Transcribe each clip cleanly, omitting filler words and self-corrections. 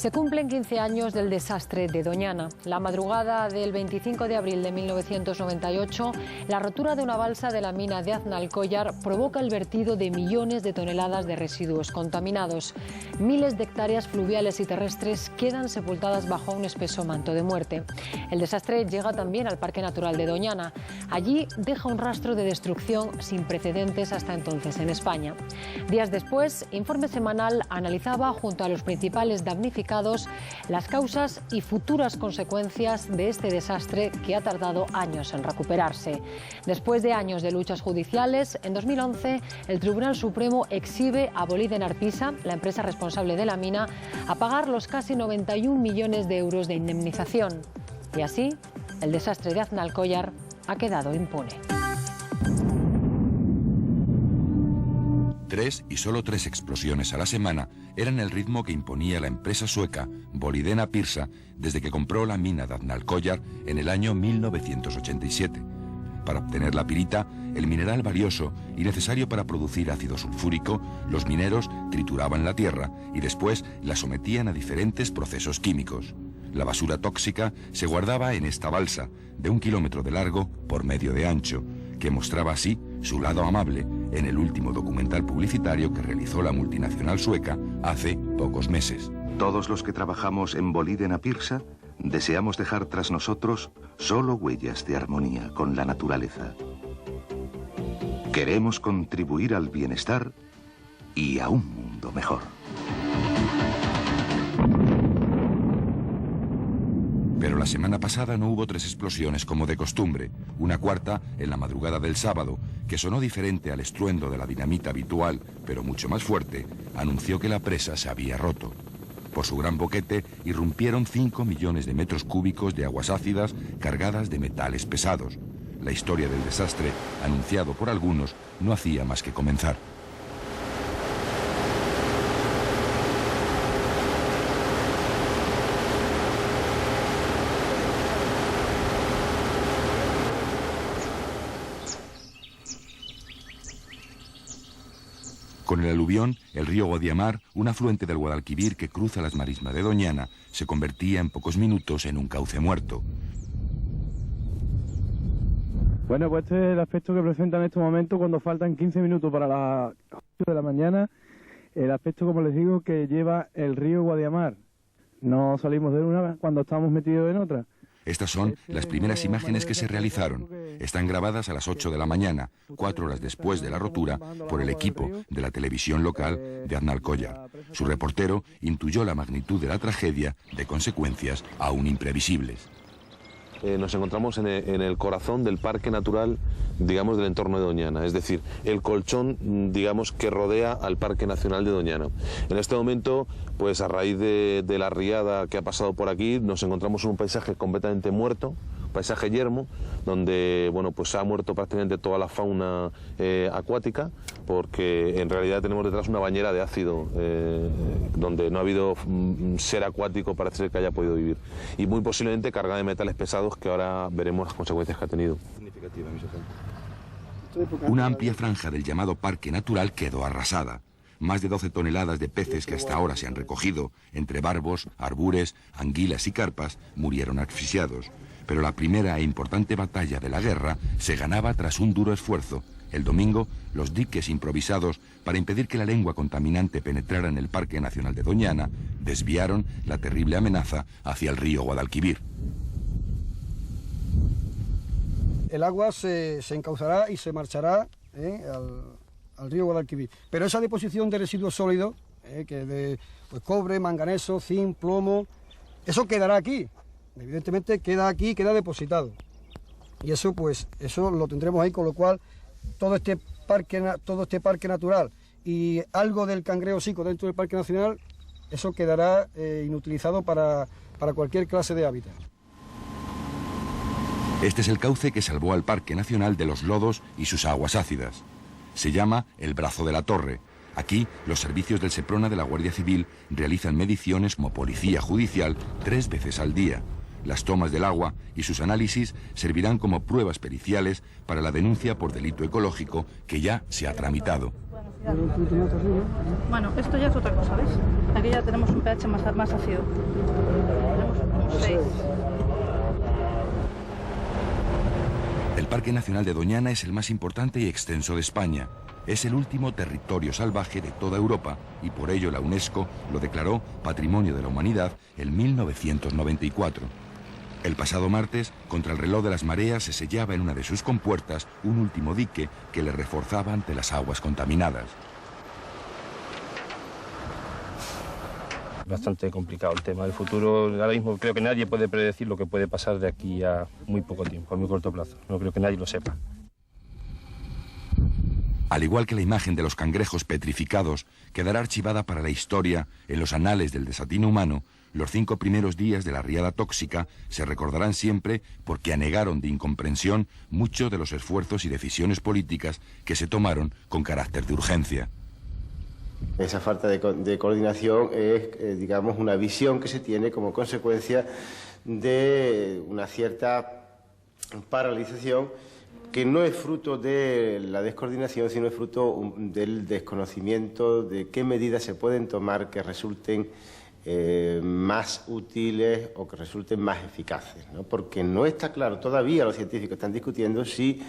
Se cumplen 15 años del desastre de Doñana. La madrugada del 25 de abril de 1998, la rotura de una balsa de la mina de Aznalcóllar provoca el vertido de millones de toneladas de residuos contaminados. Miles de hectáreas fluviales y terrestres quedan sepultadas bajo un espeso manto de muerte. El desastre llega también al Parque Natural de Doñana. Allí deja un rastro de destrucción sin precedentes hasta entonces en España. Días después, Informe Semanal analizaba junto a los principales damnificados las causas y futuras consecuencias de este desastre que ha tardado años en recuperarse. Después de años de luchas judiciales, en 2011 el Tribunal Supremo exhibe a Boliden Arpisa, la empresa responsable de la mina, a pagar los casi 91 millones de euros de indemnización. Y así, el desastre de Aznalcóllar ha quedado impune. 3 y solo 3 explosiones a la semana eran el ritmo que imponía la empresa sueca Boliden Arpisa desde que compró la mina de Aznalcóllar en el año 1987. Para obtener la pirita, el mineral valioso y necesario para producir ácido sulfúrico, los mineros trituraban la tierra y después la sometían a diferentes procesos químicos. La basura tóxica se guardaba en esta balsa, de 1 kilómetro de largo por medio de ancho, que mostraba así su lado amable en el último documental publicitario que realizó la multinacional sueca hace pocos meses. Todos los que trabajamos en Boliden Arpisa deseamos dejar tras nosotros solo huellas de armonía con la naturaleza. Queremos contribuir al bienestar y a un mundo mejor. Pero la semana pasada no hubo 3 explosiones como de costumbre, una cuarta en la madrugada del sábado, que sonó diferente al estruendo de la dinamita habitual, pero mucho más fuerte, anunció que la presa se había roto. Por su gran boquete irrumpieron 5 millones de metros cúbicos de aguas ácidas cargadas de metales pesados. La historia del desastre, anunciado por algunos, no hacía más que comenzar. Con el aluvión, el río Guadiamar, un afluente del Guadalquivir que cruza las marismas de Doñana, se convertía en pocos minutos en un cauce muerto. Bueno, pues este es el aspecto que presenta en este momento cuando faltan 15 minutos para las 8 de la mañana. El aspecto, como les digo, que lleva el río Guadiamar. No salimos de una cuando estamos metidos en otra. Estas son las primeras imágenes que se realizaron. Están grabadas a las 8 de la mañana, 4 horas después de la rotura, por el equipo de la televisión local de Aznalcóllar. Su reportero intuyó la magnitud de la tragedia, de consecuencias aún imprevisibles. Nos encontramos en el corazón del parque natural, digamos, del entorno de Doñana, es decir, el colchón, digamos, que rodea al Parque Nacional de Doñana. En este momento, pues a raíz de la riada que ha pasado por aquí, nos encontramos en un paisaje completamente muerto, paisaje yermo, donde bueno, pues ha muerto prácticamente toda la fauna acuática, porque en realidad tenemos detrás una bañera de ácido donde no ha habido ser acuático, parece ser que haya podido vivir, y muy posiblemente cargada de metales pesados, que ahora veremos las consecuencias que ha tenido. Una amplia franja del llamado Parque Natural quedó arrasada. Más de 12 toneladas de peces que hasta ahora se han recogido, entre barbos, arbures, anguilas y carpas, murieron asfixiados. Pero la primera e importante batalla de la guerra se ganaba tras un duro esfuerzo. El domingo, los diques improvisados para impedir que la lengua contaminante penetrara en el Parque Nacional de Doñana desviaron la terrible amenaza hacia el río Guadalquivir. El agua se encauzará y se marchará al río Guadalquivir. Pero esa deposición de residuos sólidos, que de cobre, manganeso, zinc, plomo, eso quedará aquí. Evidentemente queda aquí, queda depositado. Y eso, pues, eso lo tendremos ahí, con lo cual todo este parque natural y algo del cangrejo sico dentro del Parque Nacional, eso quedará inutilizado para cualquier clase de hábitat. Este es el cauce que salvó al Parque Nacional de los lodos y sus aguas ácidas. Se llama el Brazo de la Torre. Aquí, los servicios del Seprona de la Guardia Civil realizan mediciones como policía judicial 3 veces al día. Las tomas del agua y sus análisis servirán como pruebas periciales para la denuncia por delito ecológico que ya se ha tramitado. Bueno, esto ya es otra cosa, ¿ves? Aquí ya tenemos un pH más ácido. Tenemos como 6. El Parque Nacional de Doñana es el más importante y extenso de España. Es el último territorio salvaje de toda Europa y por ello la UNESCO lo declaró Patrimonio de la Humanidad en 1994. El pasado martes, contra el reloj de las mareas, se sellaba en una de sus compuertas un último dique que le reforzaba ante las aguas contaminadas. Bastante complicado el tema del futuro. Ahora mismo creo que nadie puede predecir lo que puede pasar de aquí a muy poco tiempo, a muy corto plazo. No creo que nadie lo sepa. Al igual que la imagen de los cangrejos petrificados, quedará archivada para la historia en los anales del desatino humano. Los 5 primeros días de la riada tóxica se recordarán siempre porque anegaron de incomprensión muchos de los esfuerzos y decisiones políticas que se tomaron con carácter de urgencia. Esa falta de coordinación es, digamos, una visión que se tiene como consecuencia de una cierta paralización que no es fruto de la descoordinación, sino es fruto del desconocimiento de qué medidas se pueden tomar que resulten más útiles o que resulten más eficaces, ¿no? Porque no está claro, todavía los científicos están discutiendo si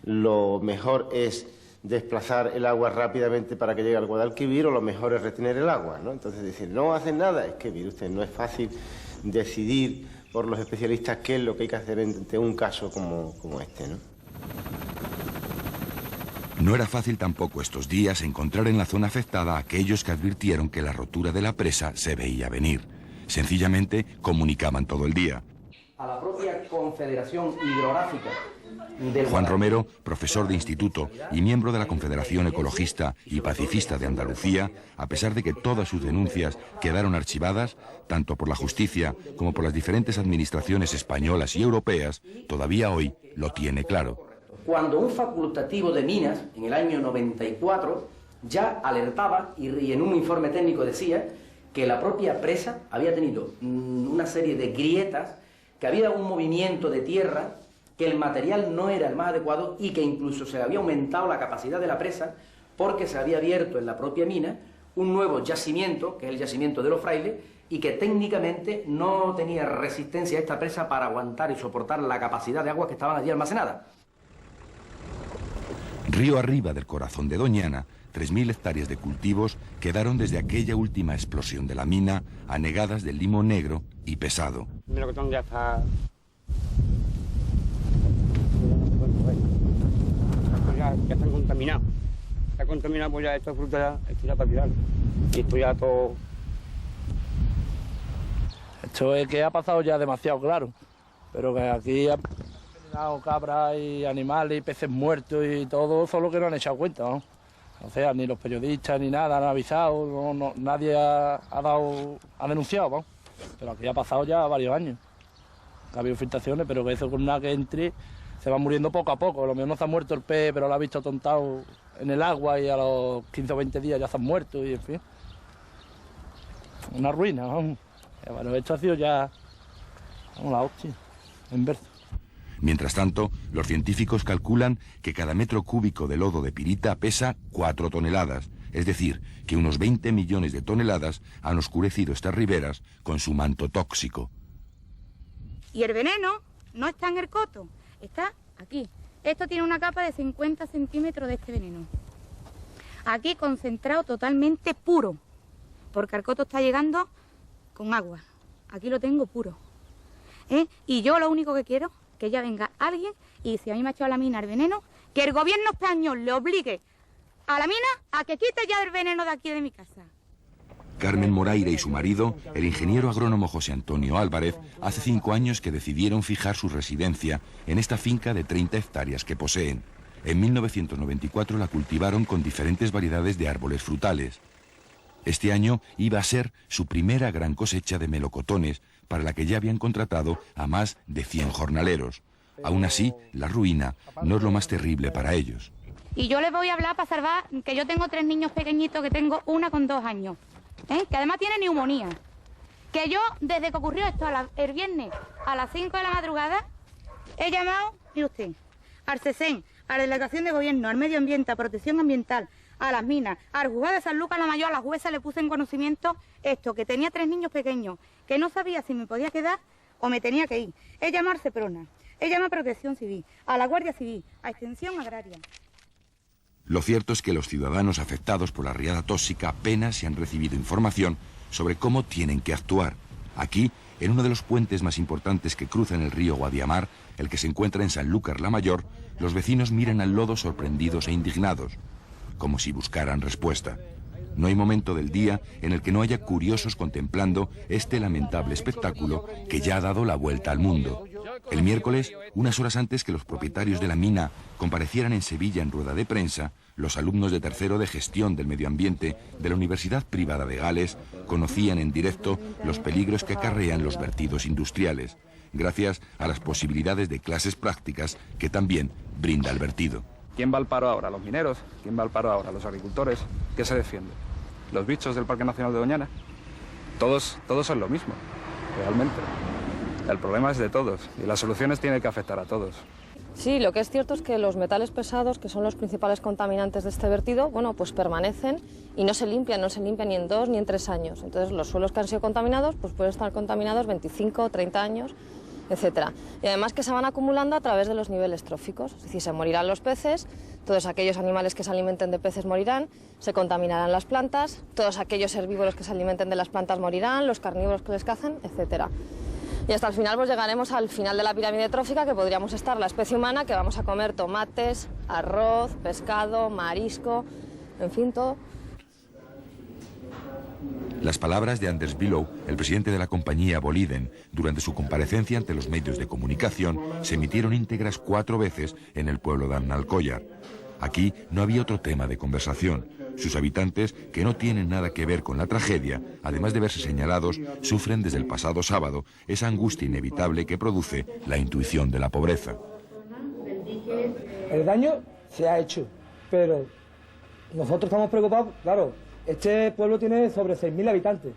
lo mejor es desplazar el agua rápidamente para que llegue al Guadalquivir o lo mejor es retener el agua, ¿no? Entonces decir, no hacen nada, es que, mire usted, no es fácil decidir por los especialistas qué es lo que hay que hacer ante un caso como este, ¿no? No era fácil tampoco estos días encontrar en la zona afectada a aquellos que advirtieron que la rotura de la presa se veía venir. Sencillamente comunicaban todo el día. A la propia Confederación Hidrográfica del Juan Romero, profesor de instituto y miembro de la Confederación Ecologista y Pacifista de Andalucía, a pesar de que todas sus denuncias quedaron archivadas, tanto por la justicia como por las diferentes administraciones españolas y europeas, todavía hoy lo tiene claro. Cuando un facultativo de minas, en el año 94, ya alertaba y en un informe técnico decía que la propia presa había tenido una serie de grietas, que había un movimiento de tierra, que el material no era el más adecuado y que incluso se había aumentado la capacidad de la presa porque se había abierto en la propia mina un nuevo yacimiento, que es el yacimiento de los Frailes, y que técnicamente no tenía resistencia a esta presa para aguantar y soportar la capacidad de agua que estaban allí almacenadas. Río arriba del corazón de Doñana, 3.000 hectáreas de cultivos quedaron desde aquella última explosión de la mina anegadas del limo negro y pesado. El melocotón ya está... Ya están contaminados. Está contaminado, pues ya esta fruta esto ya para tirar. Y esto ya todo... Esto es que ha pasado ya demasiado claro, pero que aquí han dado cabras y animales y peces muertos y todo, solo que no han echado cuenta, ¿no? O sea, ni los periodistas ni nada han avisado, nadie ha denunciado, ¿no? Pero aquí ha pasado ya varios años. Ha habido filtraciones, pero que eso con nada que entre se va muriendo poco a poco. A lo mejor no se ha muerto el pez, pero lo ha visto tontado en el agua y a los 15 o 20 días ya se han muerto y en fin. Una ruina, ¿no? Bueno, esto ha sido ya la hostia, en verso. Mientras tanto, los científicos calculan que cada metro cúbico de lodo de pirita pesa 4 toneladas, es decir, que unos 20 millones de toneladas han oscurecido estas riberas con su manto tóxico. Y el veneno no está en el coto, está aquí. Esto tiene una capa de 50 centímetros de este veneno. Aquí concentrado totalmente puro, porque el coto está llegando con agua. Aquí lo tengo puro. Y yo lo único que quiero que ya venga alguien y si a mí me ha echado a la mina el veneno, que el gobierno español le obligue a la mina a que quite ya el veneno de aquí de mi casa. Carmen Moraire y su marido, el ingeniero agrónomo José Antonio Álvarez, hace 5 años que decidieron fijar su residencia en esta finca de 30 hectáreas que poseen. En 1994 la cultivaron con diferentes variedades de árboles frutales. Este año iba a ser su primera gran cosecha de melocotones, para la que ya habían contratado a más de 100 jornaleros. Aún así, la ruina no es lo más terrible para ellos. Y yo les voy a hablar para salvar, que yo tengo 3 niños pequeñitos, que tengo una con 2 años, que además tiene neumonía. Que yo, desde que ocurrió esto el viernes a las 5 de la madrugada, he llamado, mire usted, al CESEN, a la Delegación de Gobierno, al Medio Ambiente, a Protección Ambiental, a las minas, al juzgado de Sanlúcar la Mayor, a la jueza le puse en conocimiento esto, que tenía 3 niños pequeños, que no sabía si me podía quedar o me tenía que ir. Es llamar a Seprona, es llamar a Protección Civil, a la Guardia Civil, a Extensión Agraria. Lo cierto es que los ciudadanos afectados por la riada tóxica apenas se han recibido información sobre cómo tienen que actuar. Aquí, en uno de los puentes más importantes que cruzan el río Guadiamar, el que se encuentra en Sanlúcar la Mayor, los vecinos miran al lodo sorprendidos e indignados, como si buscaran respuesta. No hay momento del día en el que no haya curiosos contemplando este lamentable espectáculo que ya ha dado la vuelta al mundo. El miércoles, unas horas antes que los propietarios de la mina comparecieran en Sevilla en rueda de prensa, los alumnos de tercero de Gestión del Medio Ambiente de la Universidad Privada de Gales conocían en directo los peligros que acarrean los vertidos industriales, gracias a las posibilidades de clases prácticas que también brinda el vertido. ¿Quién va al paro ahora? ¿Los mineros? ¿Quién va al paro ahora? ¿Los agricultores? ¿Qué se defiende? ¿Los bichos del Parque Nacional de Doñana? Todos son lo mismo, realmente. El problema es de todos y las soluciones tienen que afectar a todos. Sí, lo que es cierto es que los metales pesados, que son los principales contaminantes de este vertido, bueno, pues permanecen y no se limpian ni en 2 ni en 3 años. Entonces los suelos que han sido contaminados pues pueden estar contaminados 25, 30 años, etcétera. Y además que se van acumulando a través de los niveles tróficos, es decir, se morirán los peces, todos aquellos animales que se alimenten de peces morirán, se contaminarán las plantas, todos aquellos herbívoros que se alimenten de las plantas morirán, los carnívoros que les cazan, etcétera. Y hasta el final pues llegaremos al final de la pirámide trófica, que podríamos estar la especie humana, que vamos a comer tomates, arroz, pescado, marisco, en fin, todo. Las palabras de Anders Below, el presidente de la compañía Boliden, durante su comparecencia ante los medios de comunicación, se emitieron íntegras 4 veces en el pueblo de Arnalcollar. Aquí no había otro tema de conversación. Sus habitantes, que no tienen nada que ver con la tragedia, además de verse señalados, sufren desde el pasado sábado esa angustia inevitable que produce la intuición de la pobreza. El daño se ha hecho, pero nosotros estamos preocupados, claro, este pueblo tiene sobre 6.000 habitantes.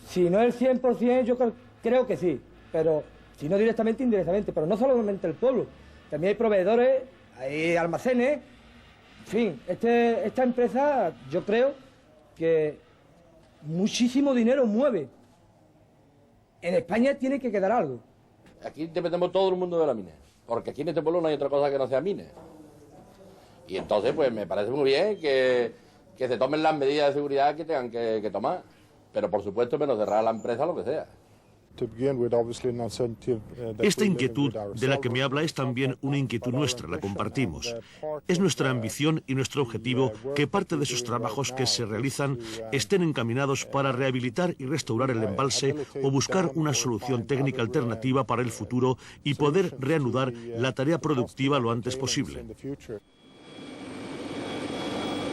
Si no el 100%, yo creo que sí, pero si no directamente, indirectamente, pero no solamente el pueblo, también hay proveedores, hay almacenes. En fin, esta empresa, yo creo que muchísimo dinero mueve. En España tiene que quedar algo. Aquí dependemos todo el mundo de la mina, porque aquí en este pueblo no hay otra cosa que no sea mina. Y entonces, pues me parece muy bien que se tomen las medidas de seguridad que tengan que tomar, pero por supuesto menos cerrar la empresa, lo que sea. Esta inquietud de la que me habla es también una inquietud nuestra, la compartimos. Es nuestra ambición y nuestro objetivo que parte de esos trabajos que se realizan estén encaminados para rehabilitar y restaurar el embalse o buscar una solución técnica alternativa para el futuro y poder reanudar la tarea productiva lo antes posible.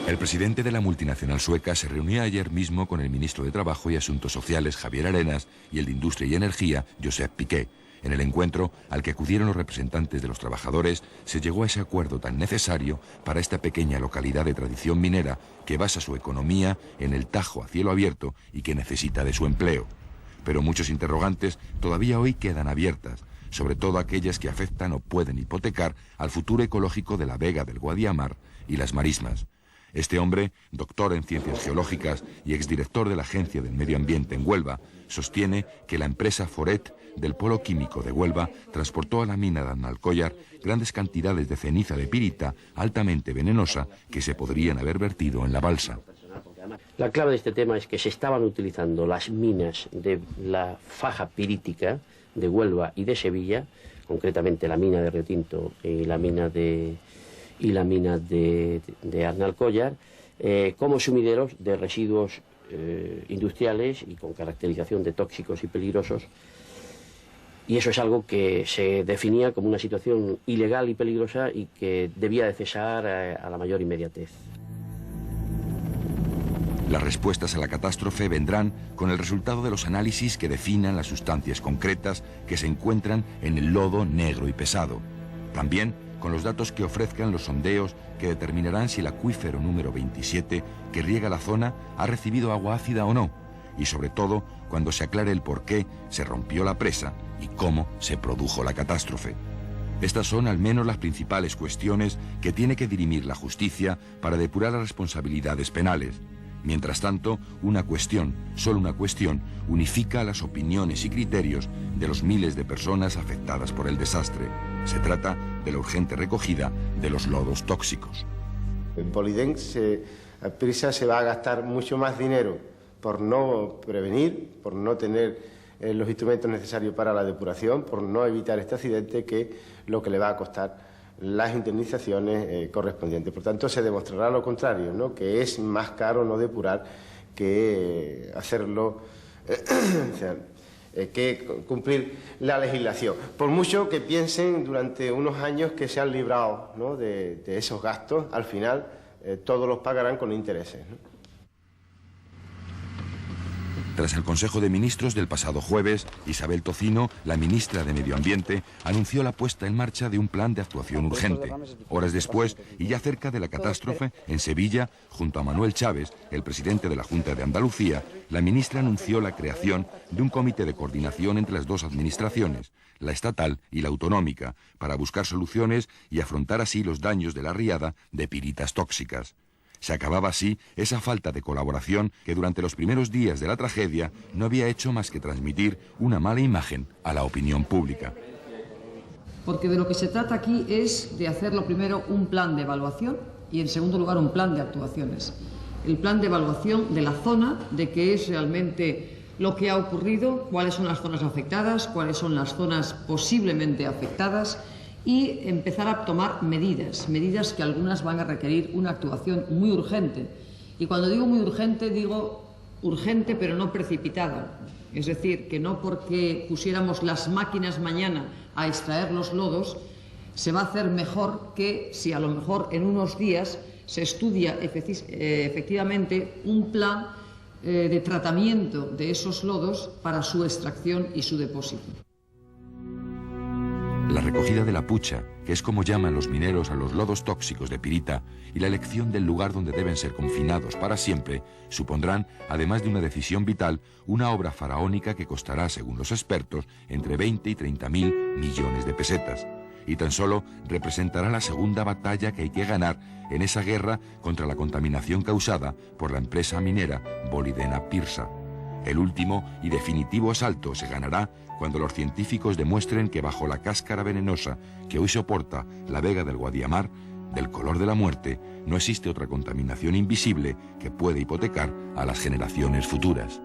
El presidente de la multinacional sueca se reunió ayer mismo con el ministro de Trabajo y Asuntos Sociales, Javier Arenas, y el de Industria y Energía, Josep Piqué. En el encuentro, al que acudieron los representantes de los trabajadores, se llegó a ese acuerdo tan necesario para esta pequeña localidad de tradición minera que basa su economía en el Tajo a cielo abierto y que necesita de su empleo. Pero muchos interrogantes todavía hoy quedan abiertas, sobre todo aquellas que afectan o pueden hipotecar al futuro ecológico de la vega del Guadiamar y las marismas. Este hombre, doctor en ciencias geológicas y exdirector de la Agencia del Medio Ambiente en Huelva, sostiene que la empresa Foret del Polo Químico de Huelva transportó a la mina de Arnalcollar grandes cantidades de ceniza de pirita altamente venenosa que se podrían haber vertido en la balsa. La clave de este tema es que se estaban utilizando las minas de la faja pirítica de Huelva y de Sevilla, concretamente la mina de Río Tinto y la mina de Arnalcollar, como sumideros de residuos industriales y con caracterización de tóxicos y peligrosos. Y eso es algo que se definía como una situación ilegal y peligrosa y que debía de cesar a la mayor inmediatez. Las respuestas a la catástrofe vendrán con el resultado de los análisis que definan las sustancias concretas que se encuentran en el lodo negro y pesado. También con los datos que ofrezcan los sondeos que determinarán si el acuífero número 27 que riega la zona ha recibido agua ácida o no, y sobre todo cuando se aclare el por qué se rompió la presa y cómo se produjo la catástrofe. Estas son al menos las principales cuestiones que tiene que dirimir la justicia para depurar las responsabilidades penales. Mientras tanto, una cuestión, solo una cuestión, unifica las opiniones y criterios de los miles de personas afectadas por el desastre. Se trata de la urgente recogida de los lodos tóxicos. En Boliden Pirsa se va a gastar mucho más dinero por no prevenir, por no tener los instrumentos necesarios para la depuración, por no evitar este accidente, que lo que le va a costar las indemnizaciones correspondientes. Por tanto, se demostrará lo contrario, ¿no?, que es más caro no depurar que hacerlo, que cumplir la legislación. Por mucho que piensen durante unos años que se han librado, ¿no?, de esos gastos, al final todos los pagarán con intereses, ¿no? Tras el Consejo de Ministros del pasado jueves, Isabel Tocino, la ministra de Medio Ambiente, anunció la puesta en marcha de un plan de actuación urgente. Horas después, y ya cerca de la catástrofe, en Sevilla, junto a Manuel Chávez, el presidente de la Junta de Andalucía, la ministra anunció la creación de un comité de coordinación entre las dos administraciones, la estatal y la autonómica, para buscar soluciones y afrontar así los daños de la riada de piritas tóxicas. Se acababa así esa falta de colaboración que durante los primeros días de la tragedia no había hecho más que transmitir una mala imagen a la opinión pública. Porque de lo que se trata aquí es de hacerlo primero un plan de evaluación y en segundo lugar un plan de actuaciones. El plan de evaluación de la zona, de qué es realmente lo que ha ocurrido, cuáles son las zonas afectadas, cuáles son las zonas posiblemente afectadas, y empezar a tomar medidas que algunas van a requerir una actuación muy urgente. Y cuando digo muy urgente, digo urgente pero no precipitada. Es decir, que no porque pusiéramos las máquinas mañana a extraer los lodos, se va a hacer mejor que si a lo mejor en unos días se estudia efectivamente un plan de tratamiento de esos lodos para su extracción y su depósito. La recogida de la pucha, que es como llaman los mineros a los lodos tóxicos de pirita, y la elección del lugar donde deben ser confinados para siempre, supondrán, además de una decisión vital, una obra faraónica que costará, según los expertos, entre 20 y 30.000 millones de pesetas. Y tan solo representará la segunda batalla que hay que ganar en esa guerra contra la contaminación causada por la empresa minera Boliden Pirsa. El último y definitivo asalto se ganará cuando los científicos demuestren que bajo la cáscara venenosa que hoy soporta la vega del Guadiamar, del color de la muerte, no existe otra contaminación invisible que pueda hipotecar a las generaciones futuras.